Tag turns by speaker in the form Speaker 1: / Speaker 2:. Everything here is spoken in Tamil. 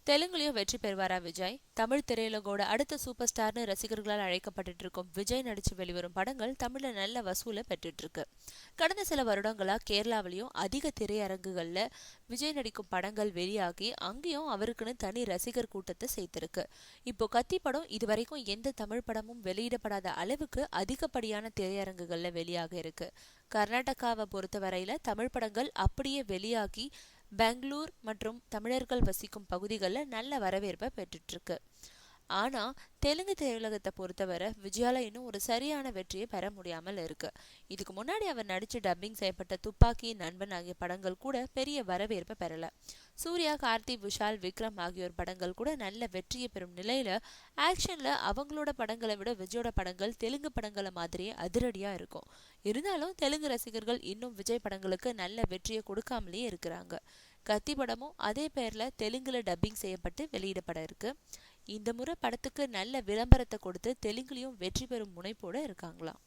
Speaker 1: தெலுங்குலயும் வெற்றி பெறுவாரா விஜய்? தமிழ் திரையுலகோட அடுத்த சூப்பர் ஸ்டார்னு ரசிகர்களால் அழைக்கப்பட்டு இருக்கும் விஜய் நடிச்சு வெளிவரும் படங்கள் தமிழ்ல நல்ல வசூலை பெற்றுட்டு இருக்கு. கடந்த சில வருடங்களா கேரளாவிலையும் அதிக திரையரங்குகள்ல விஜய் நடிக்கும் படங்கள் வெளியாகி அங்கேயும் அவருக்குன்னு தனி ரசிகர் கூட்டத்தை சேர்த்திருக்கு. இப்போ கத்தி படம் இதுவரைக்கும் எந்த தமிழ் படமும் வெளியிடப்படாத அளவுக்கு அதிகப்படியான திரையரங்குகள்ல வெளியாக இருக்கு. கர்நாடகாவை பொறுத்த வரையில தமிழ் படங்கள் அப்படியே வெளியாகி பெங்களூர் மற்றும் தமிழர்கள் வசிக்கும் பகுதிகளில் நல்ல வரவேற்பை பெற்றுட்டு இருக்கு. ஆனா தெலுங்கு திரையுலகத்தை பொறுத்தவரை விஜயால இன்னும் ஒரு சரியான வெற்றியை பெற முடியாமல் இருக்கு. இதுக்கு முன்னாடி அவர் நடிச்சு டப்பிங் செய்யப்பட்ட துப்பாக்கி, நண்பன் ஆகிய படங்கள் கூட பெரிய வரவேற்பை பெறல. சூர்யா, கார்த்தி, விஷால், விக்ரம் ஆகியோர் படங்கள் கூட நல்ல வெற்றியை பெறும் நிலையில ஆக்ஷன்ல அவங்களோட படங்களை விட விஜயோட படங்கள் தெலுங்கு படங்களை மாதிரியே அதிரடியா இருக்கும். இருந்தாலும் தெலுங்கு ரசிகர்கள் இன்னும் விஜய் படங்களுக்கு நல்ல வெற்றியை கொடுக்காமலே இருக்கிறாங்க. கத்தி படமும் அதே பேர்ல தெலுங்குல டப்பிங் செய்யப்பட்டு வெளியிடப்பட இருக்கு. இந்த முறை படத்துக்கு நல்ல விளம்பரத்தை கொடுத்து தெலுங்குலயும் வெற்றி பெறும் முனைப்போட இருக்காங்களாம்.